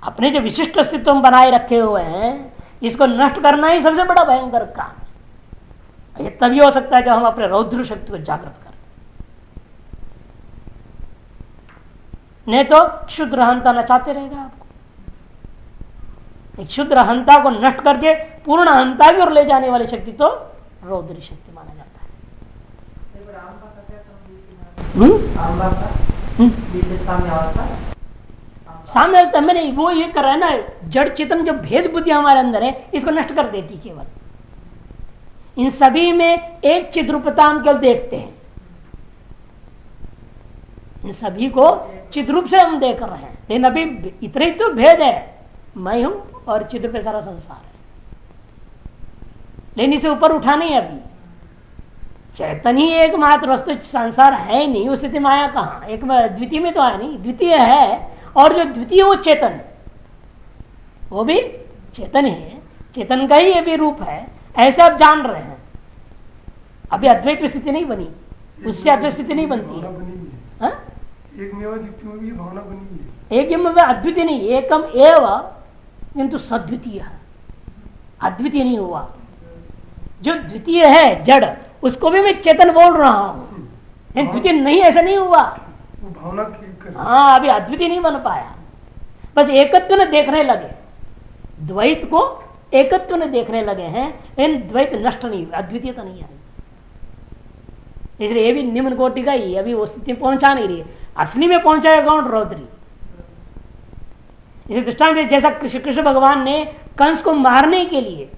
Speaker 1: अपने जो विशिष्ट अस्तित्व बनाए रखे हुए हैं, इसको नष्ट करना ही सबसे बड़ा भयंकर काम है। ये तभी हो सकता है जब हम अपने रौद्र शक्ति को जागृत करें, नहीं तो क्षुद्र हंता नचाते रहेगा आपको। एक क्षुद्र हंता को नष्ट करके पूर्ण हंता की ओर ले जाने वाली शक्ति तो रौद्री शक्ति माना जाता है। सामने मैंने वो ये कर रहा है ना, जड़ चेतन जो भेद बुद्धि हमारे अंदर है, इसको नष्ट कर देती केवल। इन सभी में एक चिद्रूपता हम केवल देखते हैं, इन सभी को चिद्रूप से हम देख रहे हैं। लेकिन अभी इतने तो भेद है, मैं हूं और चिद्र पे सारा संसार है, लेकिन इसे ऊपर उठा नहीं। अभी चैतन ही एकमात्र वस्तु, संसार है नहीं, उस स्थिति माया कहां? एक द्वितीय में तो है नहीं, द्वितीय है, और जो द्वितीय वो चेतन है, वो भी चेतन है, चेतन का ही ये भी रूप है, ऐसा आप जान रहे हैं। अभी अद्वैत स्थिति नहीं बनी, उससे अद्वैत स्थिति नहीं बनती है। एक अद्वितीय नहीं, एकम एव किंतु सद्वितीय है, अद्वितीय नहीं हुआ। जो द्वितीय है जड़, उसको भी मैं चेतन बोल रहा हूं, द्वितीय नहीं, ऐसा नहीं हुआ। हाँ, अभी अद्वितीय नहीं बन पाया, बस एकत्व ने देखने लगे, द्वैत को एकत्व ने देखने लगे हैं, लेकिन द्वैत नष्ट नहीं हुआ, अद्वितीयता नहीं आई। इसलिए ये भी निम्न कोटि का ही, अभी वो स्थिति पहुंचा नहीं रही। असली में पहुंचाएगा कौन? रौद्री। इसे दृष्टांत जैसा कृष्ण भगवान ने कंस को मारने के लिए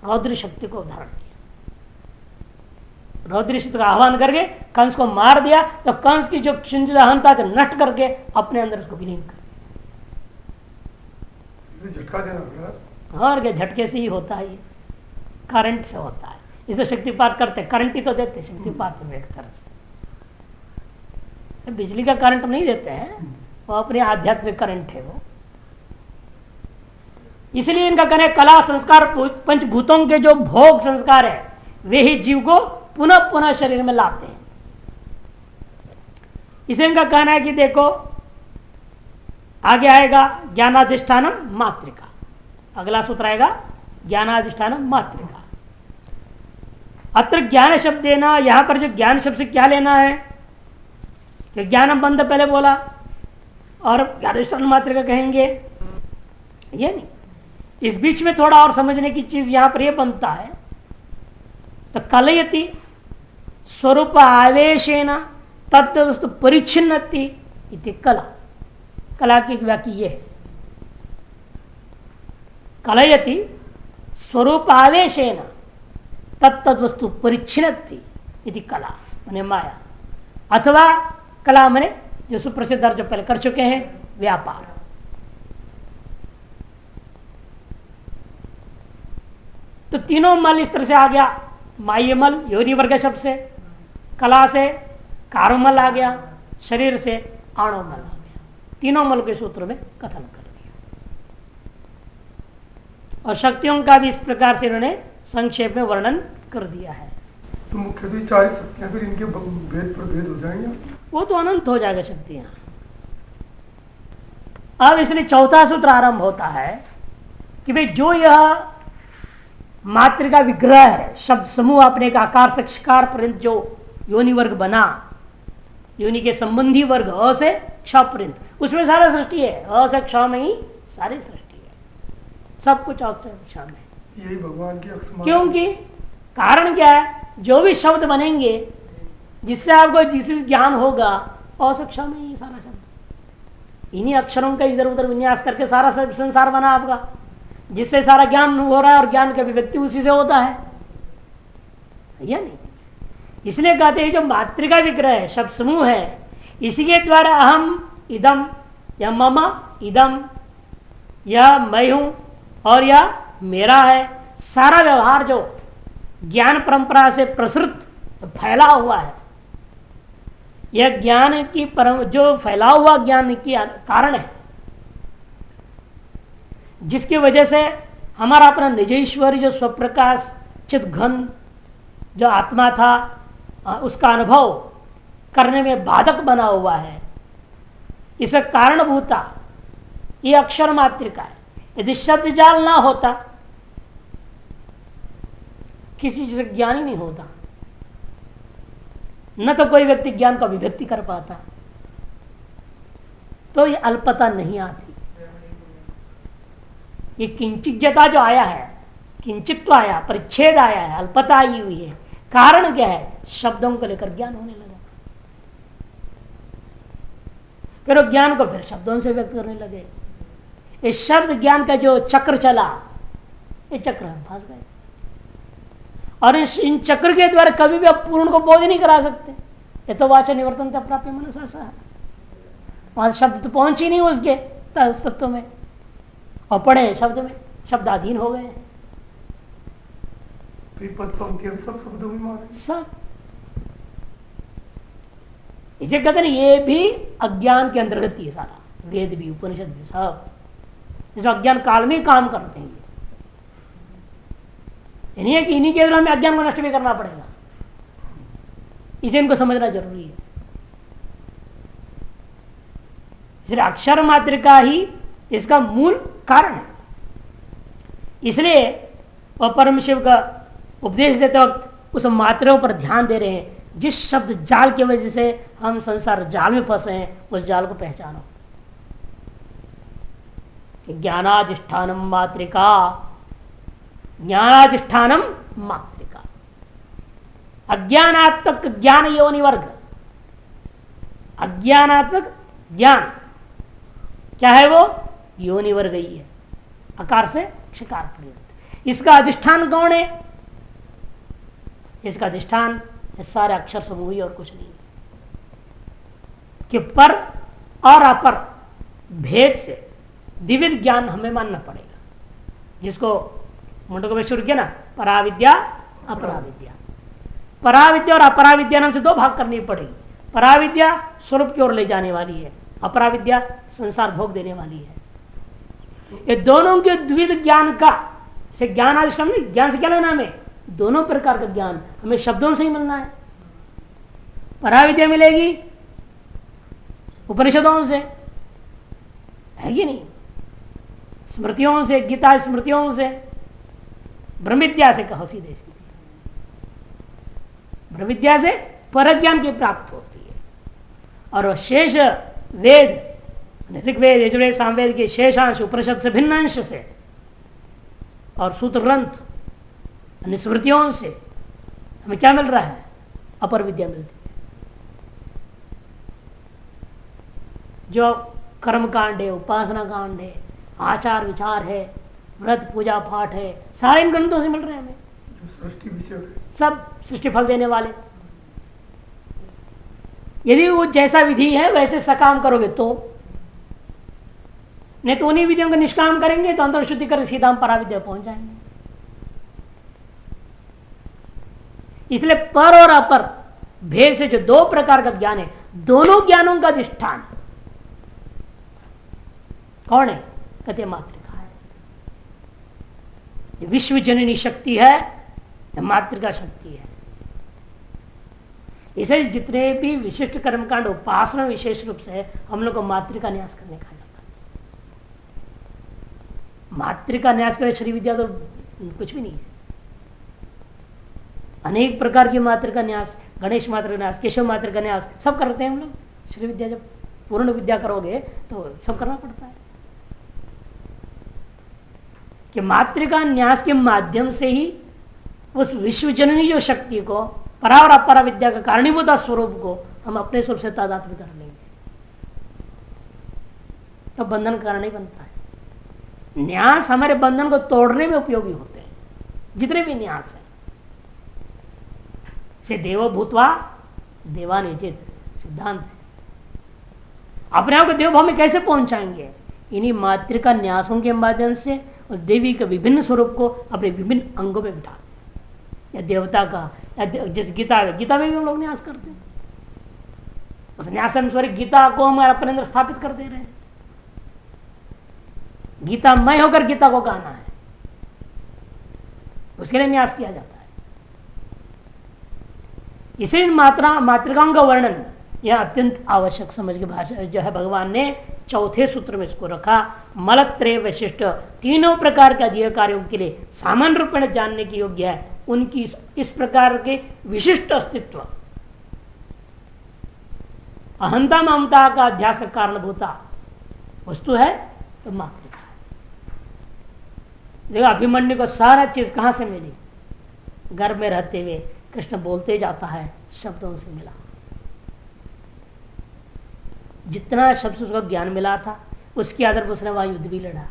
Speaker 1: रौद्री शक्ति को धारण किया, रौद्री शक्ति का आह्वान करके कंस को मार दिया, तो कंस की जो अहंता थी नष्ट करके अपने अंदर उसको विलीन कर
Speaker 2: झटका देना।
Speaker 1: और क्या, झटके से ही होता है, ये करंट से होता है। इसे शक्तिपात करते, करंट ही तो देते, शक्तिपात में एक तरह से बिजली का करंट नहीं देते हैं, वो अपने आध्यात्मिक करंट है वो। इसलिए इनका कहना है कला संस्कार पंचभूतों के जो भोग संस्कार है, वे ही जीव को पुनः पुनः शरीर में लाते हैं। इसे इनका कहना है कि देखो आगे आएगा ज्ञानाधिष्ठानम मात्रिका, अगला सूत्र आएगा ज्ञानाधिष्ठानम मात्रिका। अत्र ज्ञान शब्द देना, यहां पर जो ज्ञान शब्द से क्या लेना है कि ज्ञानम बंध पहले बोला और ज्ञानाधिष्ठान मात्रिका कहेंगे, ये नहीं। इस बीच में थोड़ा और समझने की चीज यहां पर यह बनता है, तो कलयति स्वरूप आवेशेन तत्वस्तु परिच्छिन्नति इति कला। कला की व्याख्या ये है, कलयति स्वरूप आवेशेन तत्वस्तु परिच्छिन्नति इति कला माने माया, अथवा कला माने जो सुप्रसिद्ध जो पहले कर चुके हैं व्यापार। तो तीनों मल इस तरह से आ गया, माह्य मल योनि वर्ग शब्द से, कला से कारुमल आ गया, शरीर से आणोमल आ गया। तीनों मल के सूत्र में कथन कर दिया। और शक्तियों का भी इस प्रकार से इन्होंने संक्षेप में वर्णन कर दिया है।
Speaker 2: तो मुख्यतः 4 शक्तियां फिर इनके भेद पर भेद हो जाएंगे,
Speaker 1: वो तो अनंत हो जाएगा शक्तियां। अब इसलिए चौथा सूत्र आरंभ होता है कि भाई जो यह मातृका विग्रह है, शब्द समूह अपने का आकार से क्षकार पर्यंत जो योनि वर्ग बना, योनि के संबंधी वर्ग अ से क्ष पर्यंत, उसमें सारा सृष्टि है। अ से क्ष में ही सारी सृष्टि है, सब कुछ अ से क्ष में।
Speaker 2: यही भगवान की अक्षमा।
Speaker 1: क्योंकि कारण क्या है, जो भी शब्द बनेंगे जिससे आपको जिस ज्ञान होगा, अ से क्ष में ही सारा शब्द, इन्हीं अक्षरों का इधर उधर विन्यास करके सारा संसार बना आपका, जिससे सारा ज्ञान हो रहा है और ज्ञान का अभिव्यक्ति उसी से होता है या नहीं। इसलिए कहते हैं जो मातृका विग्रह है, शब्द समूह है, इसी के द्वारा अहम इदम या मम इदम या मैं हूं और या मेरा है, सारा व्यवहार जो ज्ञान परंपरा से प्रसृत फैला हुआ है, यह ज्ञान की जो फैला हुआ ज्ञान की कारण है, जिसकी वजह से हमारा अपना निजेश्वरी जो स्वप्रकाश चित घन जो आत्मा था, उसका अनुभव करने में बाधक बना हुआ है। इसे कारणभूता ये अक्षर मात्रिका है। यदि शब्द जाल ना होता, किसी चीज से ज्ञान ही नहीं होता, न तो कोई व्यक्ति ज्ञान का अभिव्यक्ति कर पाता, तो ये अल्पता नहीं आती। ये किंचिज्ञता जो आया है, किंचित्व आया, परिच्छेद आया है, अल्पता आई हुई है। कारण क्या है, शब्दों को लेकर ज्ञान होने लगा, फिर वो ज्ञान को फिर शब्दों से व्यक्त करने लगे। इस शब्द ज्ञान का जो चक्र चला, ये चक्र हम फंस गए। और इन चक्र के द्वारा कभी भी आप पूर्ण को बोध नहीं करा सकते। ये तो वाचा निवर्तन का प्राप्य मनसा है, वहां शब्द तो पहुंच ही नहीं उसके तत्व में, और पढ़े शब्द में, शब्दाधीन हो गए
Speaker 2: सब शब्दों में मारे
Speaker 1: सब। इसे कहते हैं ये भी अज्ञान के अंतर्गत ही है सारा, वेद भी उपनिषद भी सब इस अज्ञान काल में काम करते हैं। ये नहीं है कि इन्हीं के द्वारा हमें अज्ञान को नष्ट भी करना पड़ेगा, इसे इनको समझना जरूरी है। इसलिए अक्षर मात्रिका ही इसका मूल कारण है। इसलिए वह परम शिव का उपदेश देते वक्त उस मात्राओं पर ध्यान दे रहे हैं, जिस शब्द जाल की वजह से हम संसार जाल में फंसे हैं, उस जाल को पहचानो। ज्ञानाधिष्ठानम मात्रिका, ज्ञानाधिष्ठानम मात्रिका, अज्ञानात्मक ज्ञान योनि वर्ग। अज्ञानात्मक ज्ञान क्या है, वो योनि वर्ग ही है, अकार से शिकार पर्यंत। इसका अधिष्ठान कौन है, इसका अधिष्ठान सारे अक्षर समूह ही और कुछ नहीं है। कि पर और अपर भेद से द्विविध ज्ञान हमें मानना पड़ेगा, जिसको मुंडक में शुरू किया ना, पराविद्या अपराविद्या। पराविद्या और अपराविद्या नाम से दो भाग करनी पड़ेगी। पराविद्या स्वरूप की ओर ले जाने वाली है, अपराविद्या संसार भोग देने वाली है। ये दोनों के द्विविध ज्ञान का, इसे ज्ञान अधिष्ठान नहीं, ज्ञान से क्या लेना हमें, दोनों प्रकार का ज्ञान हमें शब्दों से ही मिलना है। पराविद्या मिलेगी उपनिषदों से, है कि नहीं, स्मृतियों से, गीता स्मृतियों से, ब्रह्मविद्या से कहो सीधे सीधे, ब्रह्मविद्या से परज्ञान की प्राप्त होती है। और शेष वेद, ऋग्वेद, यजुर्वेद, सामवेद के शेषांश उपनिषद से भिन्न अंश से और सूत्र ग्रंथ स्मृतियों से हमें क्या मिल रहा है, अपर विद्या मिलती है। जो कर्म कांड है, उपासना कांड है, आचार विचार है, व्रत पूजा पाठ है, सारे इन ग्रंथों से मिल रहे हैं हमें,
Speaker 2: सृष्टि विषय
Speaker 1: सब सृष्टि फल देने वाले। यदि वो जैसा विधि है वैसे सकाम करोगे तो, नहीं तो उन्हीं विधियों को निष्काम करेंगे तो अंतर शुद्धि कर सीधा हम पराविद्या पहुंच जाएंगे। इसलिए पर और अपर भेद से जो दो प्रकार का ज्ञान है, दोनों ज्ञानों का अधिष्ठान कौन है? कहते मातृका है। विश्व जननी शक्ति है, मातृका शक्ति है। इसे जितने भी विशिष्ट कर्मकांड उपासना विशेष रूप से हम लोग को मातृका न्यास करने का जाता है। मातृका न्यास करे श्री विद्या तो कुछ भी नहीं है। अनेक प्रकार की मातृका न्यास, गणेश मातृका न्यास, केशव मातृका न्यास सब करते हैं हम लोग। श्री विद्या जब पूर्ण विद्या करोगे तो सब करना पड़ता है कि मातृका न्यास के माध्यम से ही उस विश्व जननी जो शक्ति को, परा और अपरा विद्या का कारणीभूत स्वरूप को हम अपने स्वरूप से तादात्म्य कर लेंगे, तो बंधन कारण ही बनता है। न्यास हमारे बंधन को तोड़ने में उपयोगी होते हैं, जितने भी न्यास है। से देवो भूतवा देवानिजित सिद्धांत है। अपने आप को देव भाव में कैसे पहुंचाएंगे? इन्हीं मातृका न्यासों के माध्यम से और देवी के विभिन्न स्वरूप को अपने विभिन्न अंगों में बिठा, या देवता का, या जिस गीता में भी हम लोग न्यास करते हैं, उस न्यास अनुसार गीता को हम अपने अंदर स्थापित कर दे रहे हैं। गीता मय होकर गीता को गाना है, उसके लिए न्यास किया जाता है। इसे मातृकाओं का वर्णन यह अत्यंत आवश्यक समझ के भाषा जो है, भगवान ने चौथे सूत्र में इसको रखा। मलत्रय विशिष्ट तीनों प्रकार के अधीय कार्यों के लिए सामान्य रूप में जानने की योग्य है। उनकी इस प्रकार के विशिष्ट अस्तित्व अहंता ममता का अध्यास का कारणभूता वस्तु है तो मातृका है। देखो अभिमन्यु को सारा चीज कहां से मिली? घर में रहते हुए कृष्ण बोलते जाता है, शब्दों से मिला। जितना शब्द उसको ज्ञान मिला था उसके आधार पर उसने वहां युद्ध भी लड़ा।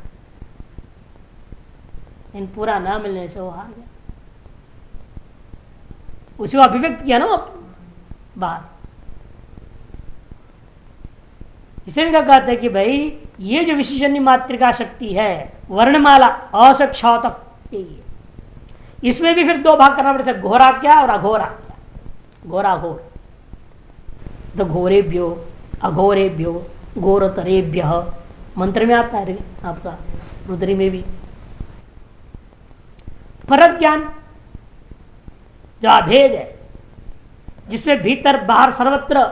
Speaker 1: इन पूरा न मिलने से वो हार गया। उसी को अभिव्यक्त किया ना बात। इसे कहते हैं कि भाई ये जो विशेषण मातृका शक्ति है, वर्णमाला असक्षौतक, इसमें भी फिर दो भाग करना पड़ता है, घोरा क्या और अघोरा क्या। घोरा घोर, तो घोरेभ्यो अघोरेभ्यो घोरतरेभ्य मंत्र में आता है आपका, रुद्री में भी। फरक ज्ञान जो अभेद है, जिसमें भीतर बाहर सर्वत्र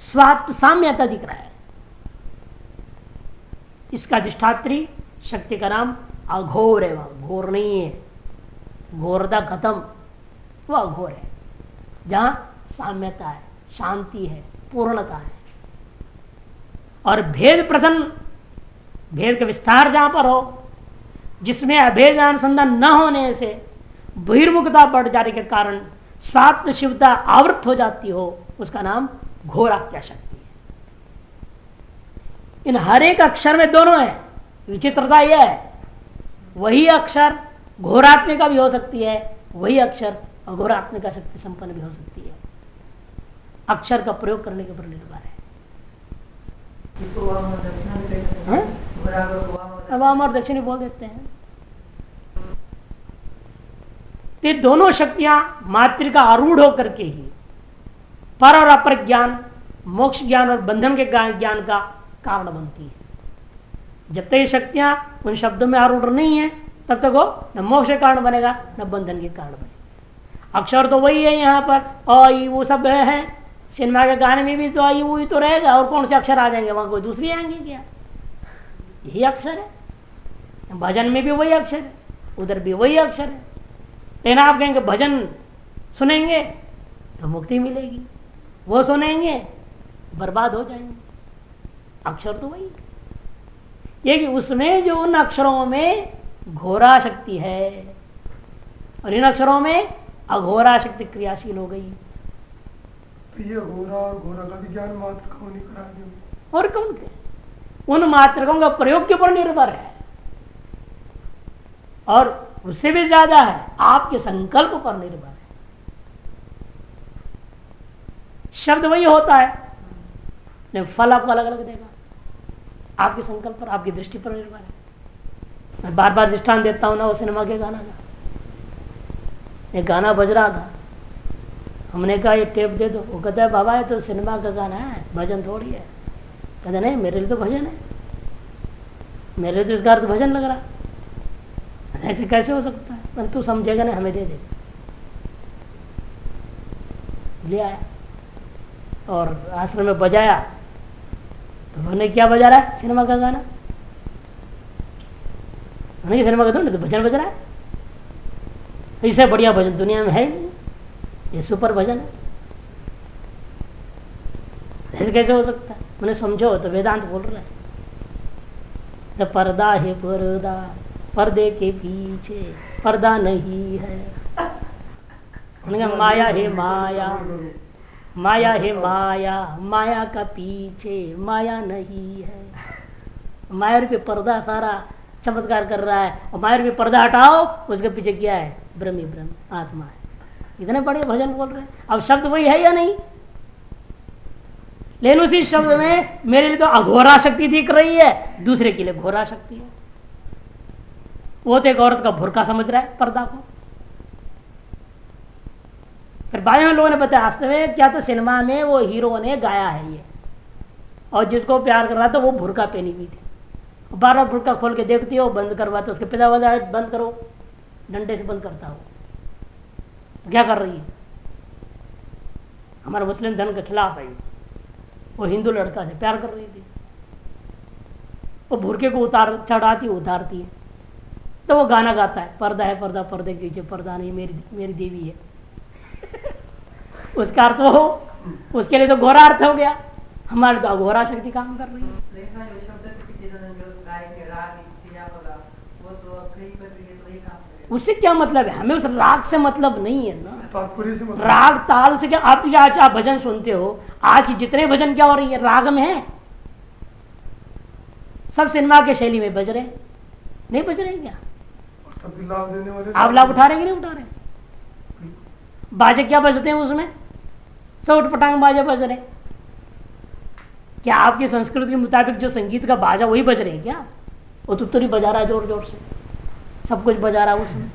Speaker 1: स्वात्म साम्यता दिख रहा है, इसका अधिष्ठात्री शक्ति का नाम अघोर है। वह घोर नहीं है, घोरदा खत्म, वो अघोर है। जहां साम्यता है, शांति है, पूर्णता है। और भेद प्रथम, भेद का विस्तार जहां पर हो, जिसमें अभेद अनुसंधान न होने से बहिर्मुखता बढ़ जाने के कारण स्वात्म शिवता आवृत हो जाती हो, उसका नाम घोरात्या शक्ति है। इन हर एक अक्षर में दोनों है। विचित्रता यह है, वही अक्षर घोरात्मिका भी हो सकती है, वही अक्षर अघोरात्मिका शक्ति संपन्न भी हो सकती है। अक्षर का प्रयोग करने के ऊपर निर्भर है। वाम और दक्षिणी बोल देते हैं। ये दोनों शक्तियां मातृका आरूढ़ होकर के ही पर और अपर ज्ञान, मोक्ष ज्ञान और बंधन के ज्ञान का कारण बनती है। जब तक ये शक्तियां उन शब्दों में आरूढ़ नहीं है, तब तक वो न मोक्ष के कारण बनेगा न बंधन के कारण बनेगा। अक्षर तो वही है यहाँ पर, और वो सब है। सिनेमा के गाने में भी तो आई वही तो रहेगा, और कौन से अक्षर आ जाएंगे वहां? कोई दूसरी आएंगे क्या? यही अक्षर है। भजन में भी वही अक्षर है, उधर भी वही अक्षर है। लेकिन आप कहेंगे भजन सुनेंगे तो मुक्ति मिलेगी, वो सुनेंगे बर्बाद हो जाएंगे। अक्षर तो वही है। ये कि उसमें जो उन अक्षरों में घोरा शक्ति है और इन अक्षरों में अघोरा शक्ति क्रियाशील हो गई।
Speaker 2: तो ये घोरा और घोरा का भी ज्ञान मातृकाओं ने करा दिया।
Speaker 1: और कौन के? उन मातृकाओं का प्रयोग के ऊपर निर्भर है, और उससे भी ज्यादा है आपके संकल्प पर निर्भर है। शब्द वही होता है, लेकिन फल आपको अलग अलग देगा। आपके संकल्प पर, आपकी दृष्टि पर निर्भर है। मैं बार बार दृष्टांत देता हूं ना, वो सिनेमा के गाना का। एक गाना बज रहा था, हमने कहा ये टेप दे दो, वो कहता है बाबा ये तो सिनेमा का गाना है, भजन थोड़ी है। कहते नहीं मेरे लिए तो भजन है, मेरे लिए तो इसका अर्थ भजन लग रहा। ऐसे कैसे हो सकता है? पर तू समझेगा नहीं, हमें दे दे। ले आया और आश्रम में बजाया, तो उन्होंने क्या बजा रहा है? सिनेमा का गाना। उन्होंने सिनेमा का तो भजन बज रहा है। इससे बढ़िया भजन दुनिया में है ही नहीं, ये सुपर भजन है। ऐसे कैसे हो सकता है? मैंने समझो तो वेदांत बोल रहा है, तो पर्दा है पर्दा, पर्दे के पीछे पर्दा नहीं है। उन्होंने कहा माया है माया, माया है माया, माया का पीछे माया नहीं है। माया रूपी पर्दा सारा चमत्कार कर रहा है, और माया रूपी पर्दा हटाओ, उसके पीछे क्या है? ब्रह्म ही ब्रह्म आत्मा है। इतने बड़े भजन बोल रहे हैं। अब शब्द वही है या नहीं? लेकिन उसी शब्द में मेरे लिए तो अघोरा शक्ति दिख रही है, दूसरे के लिए घोरा शक्ति है। वो तो एक औरत का भुरका समझ रहा है पर्दा को। फिर बाद में लोगों ने बताया वास्तव में क्या, तो सिनेमा में वो हीरो ने गाया है ये, और जिसको प्यार कर रहा था वो भुरका पहनी हुई थी। बार बार भुरका खोल के देखती हो, बंद करवाते, उसके पिता बता बंद करो, डंडे से बंद करता हो। क्या कर रही है? हमारे मुस्लिम धर्म के खिलाफ है। वो हिंदू लड़का से प्यार कर रही थी, वो भुरके को चढ़ाती उतारती है, तो वो गाना गाता है, पर्दा है पर्दा, पर्दे के पीछे पर्दा नहीं, मेरी देवी है। उसका अर्थ हो, उसके लिए तो घोरा अर्थ हो गया, हमारे तो घोरा शक्ति काम कर रही है। उससे क्या मतलब है? हमें उस राग से मतलब नहीं है ना, राग ताल से क्या। आप आज आप भजन सुनते हो, आज की जितने भजन क्या हो रही है? राग में है, सब सिनेमा के शैली में बज रहे, नहीं बज रहे क्या? आप लाभ उठा रहे कि नहीं उठा रहे? बाजे क्या बजते हैं उसमें? सब उठपटांग बाजे बज रहे। क्या आपकी संस्कृति के मुताबिक जो संगीत का बाजा वही बज रहे हैं क्या? वो तुत्तरी बजा रहा है जोर जोर से, सब कुछ बजा रहा है उसमें।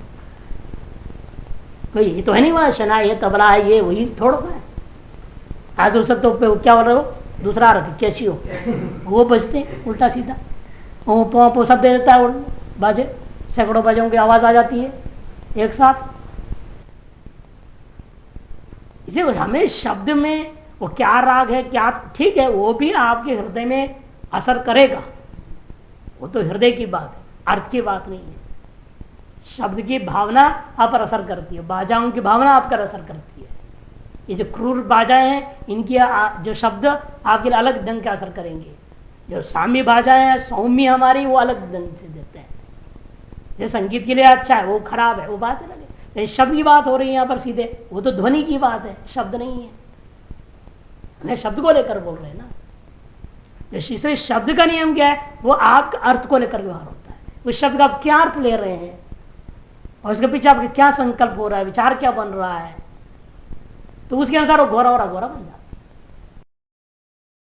Speaker 1: कोई ये तो है नहीं, वहां शनाई है, तबला है, ये वही थोड़ा है। आज सब तो क्या बोल रहे हो, दूसरा रख कैसी हो, वो बजते उल्टा सीधा, वो सब दे देता है बाजे, सैकड़ों बाजों की आवाज आ जाती है एक साथ। इसे हमें शब्द में वो क्या राग है क्या, ठीक है, वो भी आपके हृदय में असर करेगा, वो तो हृदय की बात है, अर्थ की बात नहीं है। शब्द की भावना आप पर असर करती है, बाजाओं की भावना आप पर असर करती है। ये जो क्रूर बाजाएं हैं, इनकी जो शब्द आपके लिए अलग ढंग के असर करेंगे। जो साम्य बाजाएं हैं, सौम्य हमारी, वो अलग ढंग से देते हैं। जो संगीत के लिए अच्छा है वो खराब है, वो बात अलग है। शब्द की बात हो रही है यहाँ पर सीधे, वो तो ध्वनि की बात है, शब्द नहीं है। हमें शब्द को लेकर बोल रहे हैं ना। इसलिए शब्द का नियम क्या है? वो आपका अर्थ को लेकर व्यवहार होता है। उस शब्द का आप क्या अर्थ ले रहे हैं और उसके पीछे आपके क्या संकल्प हो रहा है, विचार क्या बन रहा है, तो उसके अनुसार वो घोरा और अघोरा बन जाता है।